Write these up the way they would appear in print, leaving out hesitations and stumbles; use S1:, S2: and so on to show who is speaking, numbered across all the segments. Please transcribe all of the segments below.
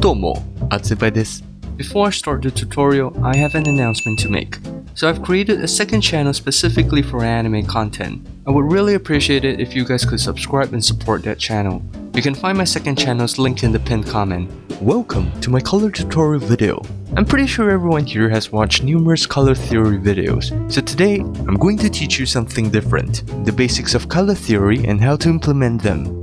S1: Domo, Senpai desu. Before I start the tutorial, I have an announcement to make. So I've created a second channel specifically for anime content. I would really appreciate it if you guys could subscribe and support that channel. You can find my second channel's link in the pinned comment. Welcome to my color tutorial video. I'm pretty sure everyone here has watched numerous color theory videos, so today I'm going to teach you something different, the basics of color theory and how to implement them.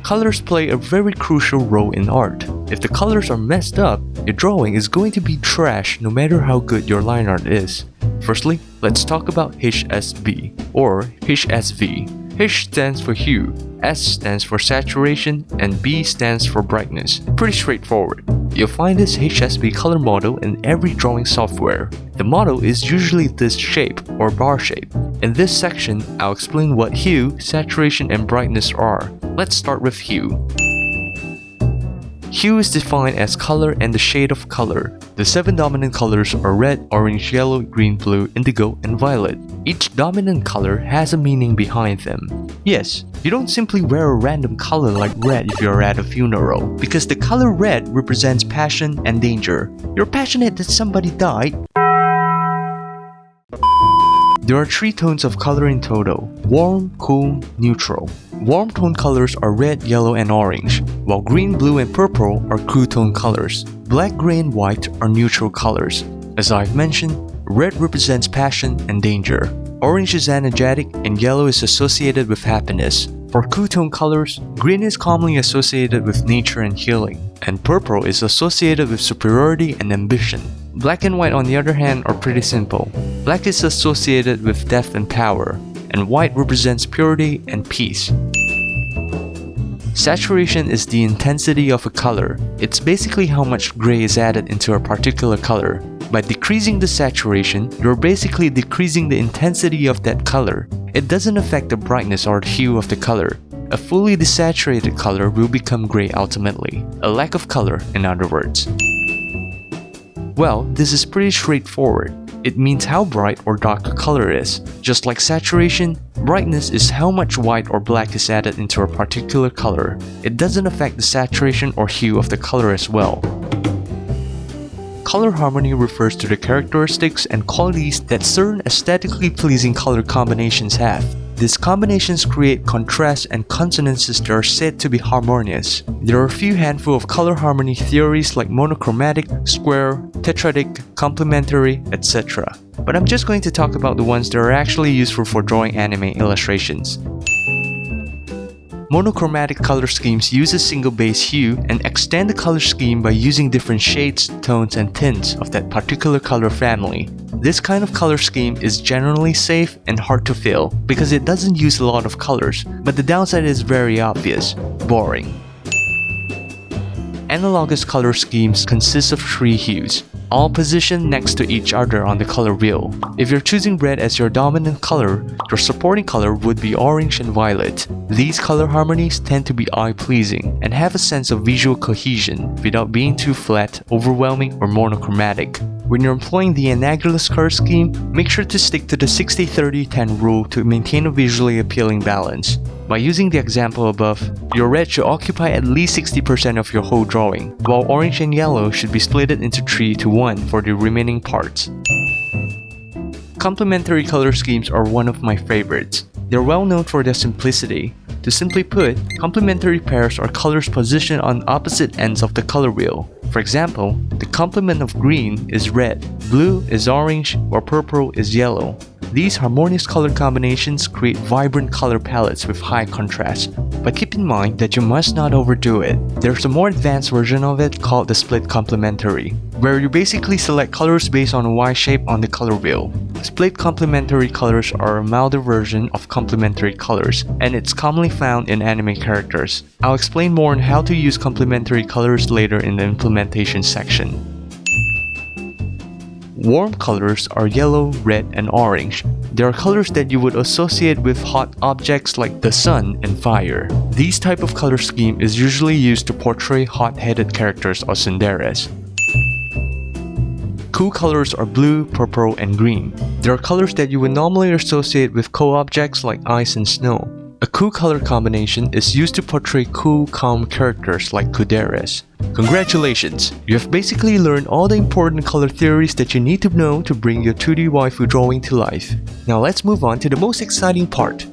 S1: Colors play a very crucial role in art. If the colors are messed up, your drawing is going to be trash no matter how good your line art is. Firstly, let's talk about HSV or HSV. H stands for hue, S stands for saturation, and B stands for brightness. Pretty straightforward. You'll find this HSV color model in every drawing software. The model is usually this shape or bar shape. In this section, I'll explain what hue, saturation, and brightness are. Let's start with hue. Hue is defined as color and the shade of color. The 7 dominant colors are red, orange, yellow, green, blue, indigo, and violet. Each dominant color has a meaning behind them. Yes, you don't simply wear a random color like red if you're at a funeral, because the color red represents passion and danger. You're passionate that somebody died. There are 3 tones of color in total: warm, cool, neutral. Warm tone colors are red, yellow, and orange, while green, blue, and purple are cool tone colors. Black, gray, and white are neutral colors. As I've mentioned, red represents passion and danger. Orange is energetic, and yellow is associated with happiness. For cool tone colors, green is commonly associated with nature and healing, and purple is associated with superiority and ambition. Black and white, on the other hand, are pretty simple. Black is associated with death and power, and white represents purity and peace. Saturation is the intensity of a color. It's basically how much gray is added into a particular color. By decreasing the saturation, you're basically decreasing the intensity of that color. It doesn't affect the brightness or hue of the color. A fully desaturated color will become gray ultimately. A lack of color, in other words. Well, this is pretty straightforward. It means how bright or dark a color is. Just like saturation, brightness is how much white or black is added into a particular color. It doesn't affect the saturation or hue of the color as well. Color harmony refers to the characteristics and qualities that certain aesthetically pleasing color combinations have. These combinations create contrasts and consonances that are said to be harmonious. There are a few handful of color harmony theories like monochromatic, square, tetradic, complementary, etc. But I'm just going to talk about the ones that are actually useful for drawing anime illustrations. Monochromatic color schemes use a single base hue and extend the color scheme by using different shades, tones, and tints of that particular color family. This kind of color scheme is generally safe and hard to fail because it doesn't use a lot of colors, but the downside is very obvious: boring. Analogous color schemes consist of 3 hues, all positioned next to each other on the color wheel. If you're choosing red as your dominant color, your supporting color would be orange and violet. These color harmonies tend to be eye-pleasing and have a sense of visual cohesion without being too flat, overwhelming, or monochromatic. When you're employing the analogous color scheme, make sure to stick to the 60-30-10 rule to maintain a visually appealing balance. By using the example above, your red should occupy at least 60% of your whole drawing, while orange and yellow should be split into 3-1 for the remaining parts. Complementary color schemes are one of my favorites. They're well known for their simplicity. To simply put, complementary pairs are colors positioned on opposite ends of the color wheel. For example, the complement of green is red, blue is orange, or purple is yellow. These harmonious color combinations create vibrant color palettes with high contrast, but keep in mind that you must not overdo it. There's a more advanced version of it called the split complementary, where you basically select colors based on a Y shape on the color wheel. Split complementary colors are a milder version of complementary colors, and it's commonly found in anime characters. I'll explain more on how to use complementary colors later in the implementation section. Warm colors are yellow, red, and orange. They are colors that you would associate with hot objects like the sun and fire. These type of color scheme is usually used to portray hot-headed characters or tsunderes. Cool colors are blue, purple, and green. They are colors that you would normally associate with cold objects like ice and snow. A cool color combination is used to portray cool, calm characters like Kuderes. Congratulations! You have basically learned all the important color theories that you need to know to bring your 2D waifu drawing to life. Now let's move on to the most exciting part.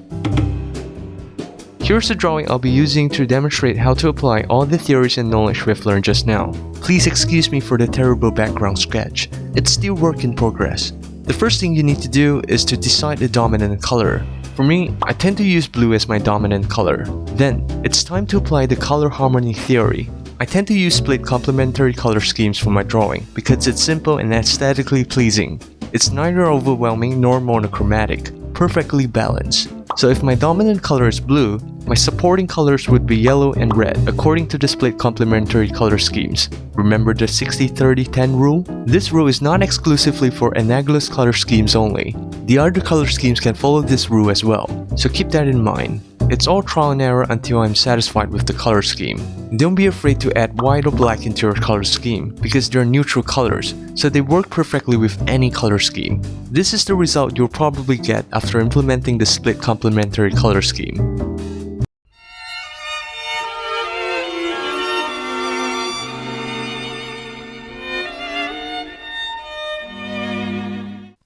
S1: Here's the drawing I'll be using to demonstrate how to apply all the theories and knowledge we've learned just now. Please excuse me for the terrible background sketch. It's still work in progress. The first thing you need to do is to decide the dominant color. For me, I tend to use blue as my dominant color. Then, it's time to apply the color harmony theory. I tend to use split complementary color schemes for my drawing because it's simple and aesthetically pleasing. It's neither overwhelming nor monochromatic, perfectly balanced. So if my dominant color is blue, my supporting colors would be yellow and red according to the split complementary color schemes. Remember the 60-30-10 rule? This rule is not exclusively for analogous color schemes only. The other color schemes can follow this rule as well, so keep that in mind. It's all trial and error until I'm satisfied with the color scheme. Don't be afraid to add white or black into your color scheme because they're neutral colors, so they work perfectly with any color scheme. This is the result you'll probably get after implementing the split complementary color scheme.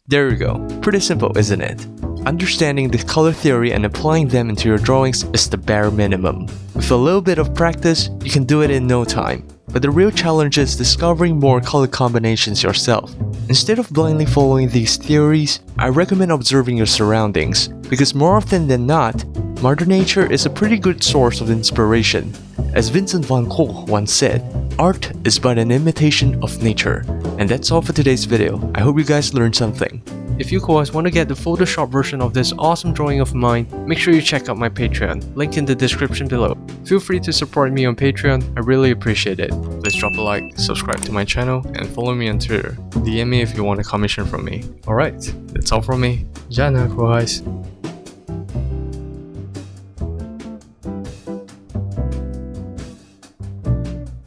S1: There you go. Pretty simple, isn't it? Understanding the color theory and applying them into your drawings is the bare minimum. With a little bit of practice, you can do it in no time. But the real challenge is discovering more color combinations yourself. Instead of blindly following these theories, I recommend observing your surroundings, because more often than not, Mother Nature is a pretty good source of inspiration. As Vincent van Gogh once said, art is but an imitation of nature. And that's all for today's video. I hope you guys learned something. If you guys want to get the Photoshop version of this awesome drawing of mine, make sure you check out my Patreon, link in the description below. Feel free to support me on Patreon, I really appreciate it. Please drop a like, subscribe to my channel, and follow me on Twitter. DM me if you want a commission from me. Alright, that's all from me. Jana, guys.